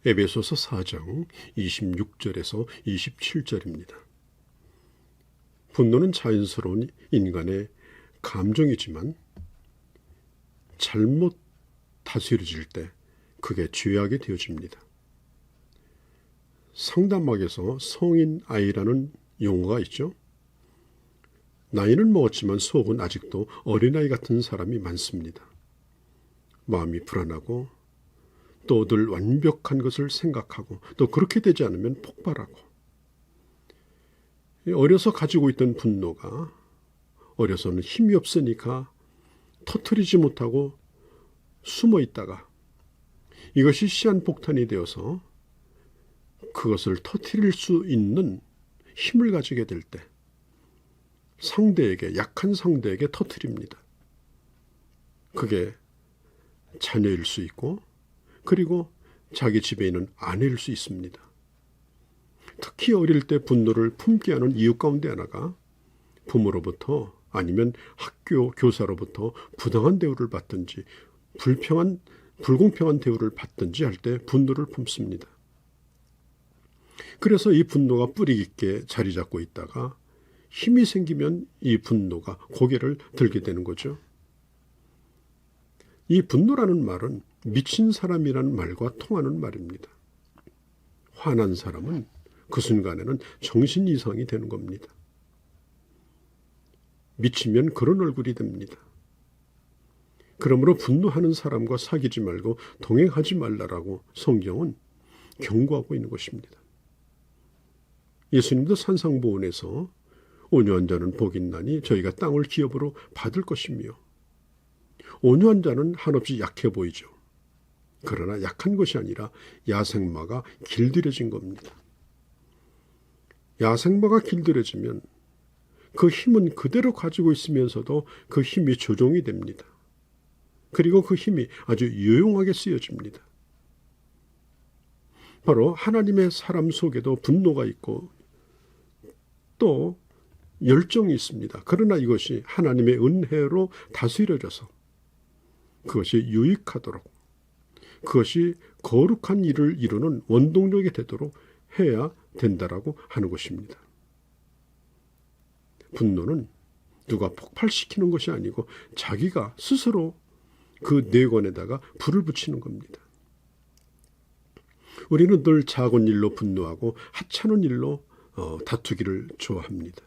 에베소서 4장 26절에서 27절입니다. 분노는 자연스러운 인간의 감정이지만 잘못 다스려질 때 그게 죄악이 되어집니다. 상담학에서 성인 아이라는 용어가 있죠. 나이는 먹었지만 속은 아직도 어린아이 같은 사람이 많습니다. 마음이 불안하고 또 늘 완벽한 것을 생각하고 또 그렇게 되지 않으면 폭발하고, 어려서 가지고 있던 분노가 어려서는 힘이 없으니까 터뜨리지 못하고 숨어 있다가 이것이 시한폭탄이 되어서 그것을 터뜨릴 수 있는 힘을 가지게 될 때 상대에게, 약한 상대에게 터뜨립니다. 그게 자녀일 수 있고 그리고 자기 집에 있는 아내일 수 있습니다. 특히 어릴 때 분노를 품게 하는 이유 가운데 하나가 부모로부터 아니면 학교 교사로부터 부당한 대우를 받든지 불공평한 대우를 받든지 할 때 분노를 품습니다. 그래서 이 분노가 뿌리 깊게 자리 잡고 있다가 힘이 생기면 이 분노가 고개를 들게 되는 거죠. 이 분노라는 말은 미친 사람이라는 말과 통하는 말입니다. 화난 사람은 그 순간에는 정신 이상이 되는 겁니다. 미치면 그런 얼굴이 됩니다. 그러므로 분노하는 사람과 사귀지 말고 동행하지 말라라고 성경은 경고하고 있는 것입니다. 예수님도 산상보훈에서 온유한 자는 복이 있나니 저희가 땅을 기업으로 받을 것이며, 온유한 자는 한없이 약해 보이죠. 그러나 약한 것이 아니라 야생마가 길들여진 겁니다. 야생마가 길들여지면 그 힘은 그대로 가지고 있으면서도 그 힘이 조종이 됩니다. 그리고 그 힘이 아주 유용하게 쓰여집니다. 바로 하나님의 사람 속에도 분노가 있고 또 열정이 있습니다. 그러나 이것이 하나님의 은혜로 다스려져서 그것이 유익하도록, 그것이 거룩한 일을 이루는 원동력이 되도록 해야 된다라고 하는 것입니다. 분노는 누가 폭발시키는 것이 아니고 자기가 스스로 그 내관에다가 불을 붙이는 겁니다. 우리는 늘 작은 일로 분노하고 하찮은 일로 다투기를 좋아합니다.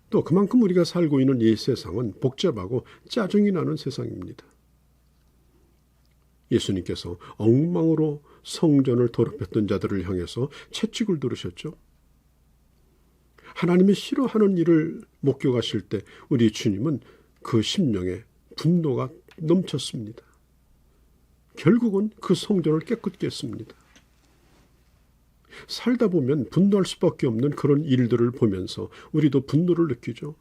또 그만큼 우리가 살고 있는 이 세상은 복잡하고 짜증이 나는 세상입니다. 예수님께서 엉망으로 성전을 더럽혔던 자들을 향해서 채찍을 들으셨죠. 하나님이 싫어하는 일을 목격하실 때 우리 주님은 그 심령에 분노가 넘쳤습니다. 결국은 그 성전을 깨끗게 했습니다. 살다 보면 분노할 수밖에 없는 그런 일들을 보면서 우리도 분노를 느끼죠.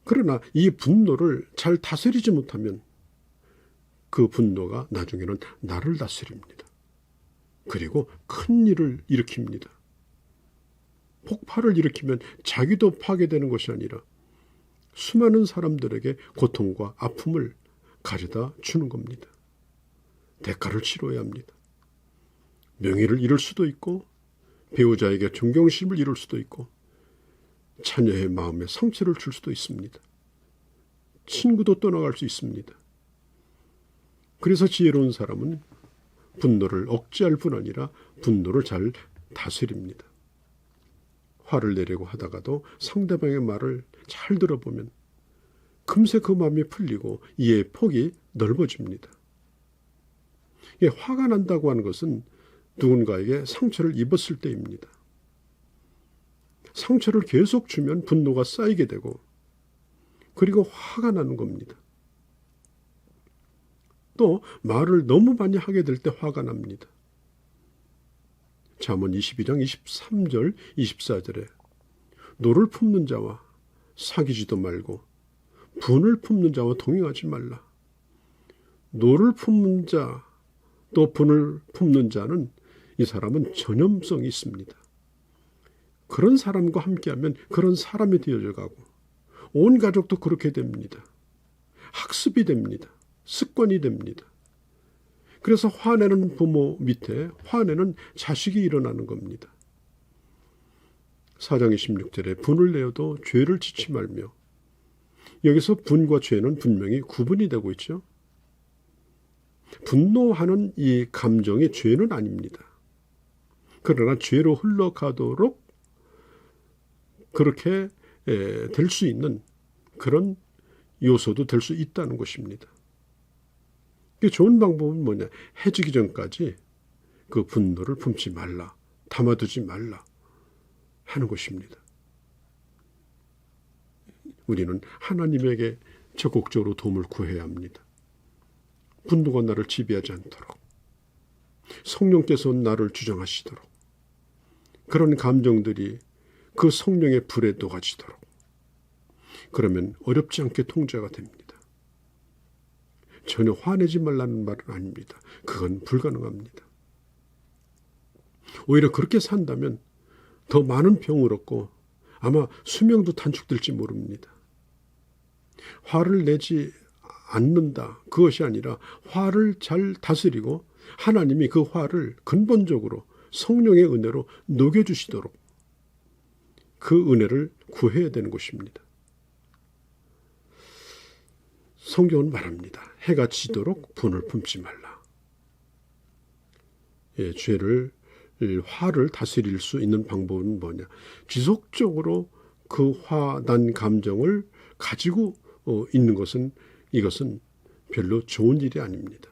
그러나 이 분노를 잘 다스리지 못하면 그 분노가 나중에는 나를 다스립니다. 그리고 큰 일을 일으킵니다. 폭발을 일으키면 자기도 파괴되는 것이 아니라 수많은 사람들에게 고통과 아픔을 가져다 주는 겁니다. 대가를 치러야 합니다. 명예를 잃을 수도 있고 배우자에게 존경심을 잃을 수도 있고 자녀의 마음에 상처를 줄 수도 있습니다. 친구도 떠나갈 수 있습니다. 그래서 지혜로운 사람은 분노를 억제할 뿐 아니라 분노를 잘 다스립니다. 화를 내려고 하다가도 상대방의 말을 잘 들어보면 금세 그 마음이 풀리고 이해의 폭이 넓어집니다. 화가 난다고 하는 것은 누군가에게 상처를 입었을 때입니다. 상처를 계속 주면 분노가 쌓이게 되고 그리고 화가 나는 겁니다. 또 말을 너무 많이 하게 될 때 화가 납니다. 잠언 22장 23절 24절에 노를 품는 자와 사귀지도 말고 분을 품는 자와 동행하지 말라. 노를 품는 자 또 분을 품는 자는 이 사람은 전염성이 있습니다. 그런 사람과 함께하면 그런 사람이 되어져 가고 온 가족도 그렇게 됩니다. 학습이 됩니다. 습관이 됩니다. 그래서 화내는 부모 밑에 화내는 자식이 일어나는 겁니다. 4장 26절에 분을 내어도 죄를 짓지 말며, 여기서 분과 죄는 분명히 구분이 되고 있죠. 분노하는 이 감정이 죄는 아닙니다. 그러나 죄로 흘러가도록 그렇게 될 수 있는 그런 요소도 될 수 있다는 것입니다. 좋은 방법은 뭐냐? 해지기 전까지 그 분노를 품지 말라, 담아두지 말라 하는 것입니다. 우리는 하나님에게 적극적으로 도움을 구해야 합니다. 분노가 나를 지배하지 않도록, 성령께서 나를 주장하시도록, 그런 감정들이 그 성령의 불에 녹아지도록, 그러면 어렵지 않게 통제가 됩니다. 전혀 화내지 말라는 말은 아닙니다. 그건 불가능합니다. 오히려 그렇게 산다면 더 많은 병을 얻고 아마 수명도 단축될지 모릅니다. 화를 내지 않는다, 그것이 아니라 화를 잘 다스리고 하나님이 그 화를 근본적으로 성령의 은혜로 녹여주시도록 그 은혜를 구해야 되는 것입니다. 성경은 말합니다. 해가 지도록 분을 품지 말라. 화를 다스릴 수 있는 방법은 뭐냐? 지속적으로 그 화난 감정을 가지고 있는 것은, 이것은 별로 좋은 일이 아닙니다.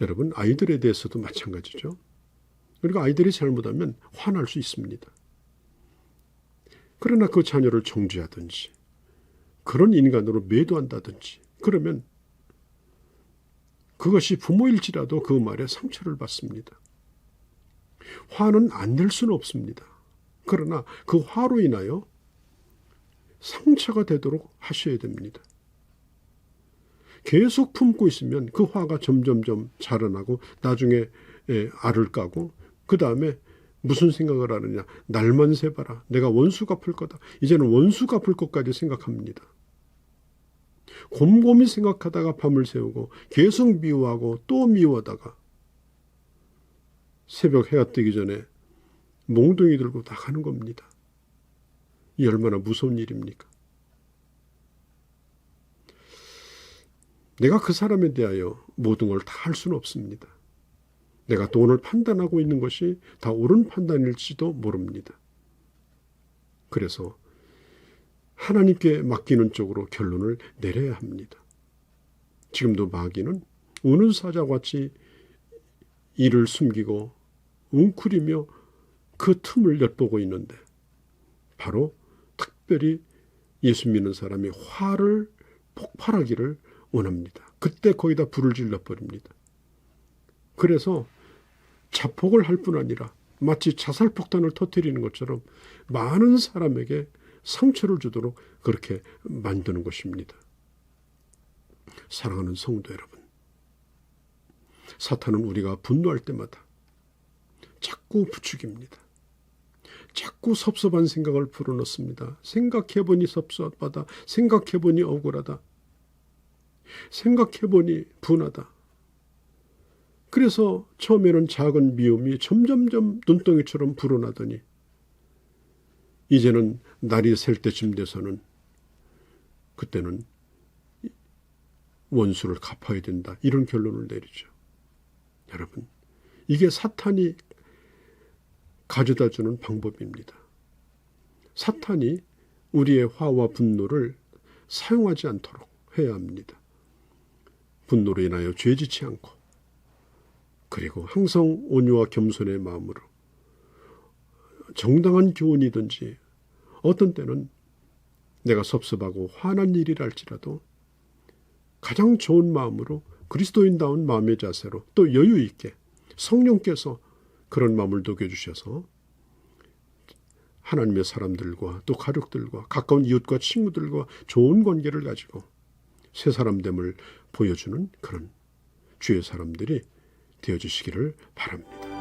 여러분, 아이들에 대해서도 마찬가지죠. 그리고 아이들이 잘못하면 화날 수 있습니다. 그러나 그 자녀를 정죄하든지 그런 인간으로 매도한다든지 그러면 그것이 부모일지라도 그 말에 상처를 받습니다. 화는 안 낼 수는 없습니다. 그러나 그 화로 인하여 상처가 되도록 하셔야 됩니다. 계속 품고 있으면 그 화가 점점점 자라나고 나중에 알을 까고 그 다음에 무슨 생각을 하느냐? 날만 새봐라. 내가 원수 갚을 거다. 이제는 원수 갚을 것까지 생각합니다. 곰곰이 생각하다가 밤을 새우고 계속 미워하고 또 미워하다가 새벽 해가 뜨기 전에 몽둥이 들고 나가는 겁니다. 이 얼마나 무서운 일입니까? 내가 그 사람에 대하여 모든 걸 다 할 수는 없습니다. 내가 또 오늘 판단하고 있는 것이 다 옳은 판단일지도 모릅니다. 그래서 하나님께 맡기는 쪽으로 결론을 내려야 합니다. 지금도 마귀는 우는 사자같이 이를 숨기고 웅크리며 그 틈을 엿보고 있는데, 바로 특별히 예수 믿는 사람이 화를 폭발하기를 원합니다. 그때 거기다 불을 질러버립니다. 그래서 자폭을 할 뿐 아니라 마치 자살폭탄을 터뜨리는 것처럼 많은 사람에게 상처를 주도록 그렇게 만드는 것입니다. 사랑하는 성도 여러분, 사탄은 우리가 분노할 때마다 자꾸 부추깁니다. 자꾸 섭섭한 생각을 불어넣습니다. 생각해보니 섭섭하다. 생각해보니 억울하다. 생각해보니 분하다. 그래서 처음에는 작은 미움이 점점점 눈덩이처럼 불어나더니 이제는 날이 셀 때쯤 돼서는 그때는 원수를 갚아야 된다. 이런 결론을 내리죠. 여러분, 이게 사탄이 가져다주는 방법입니다. 사탄이 우리의 화와 분노를 사용하지 않도록 해야 합니다. 분노로 인하여 죄짓지 않고, 그리고 항상 온유와 겸손의 마음으로 정당한 교훈이든지 어떤 때는 내가 섭섭하고 화난 일이랄지라도 가장 좋은 마음으로 그리스도인다운 마음의 자세로 또 여유 있게 성령께서 그런 마음을 녹여주셔서 하나님의 사람들과 또 가족들과 가까운 이웃과 친구들과 좋은 관계를 가지고 새 사람됨을 보여주는 그런 주의 사람들이 되어주시기를 바랍니다.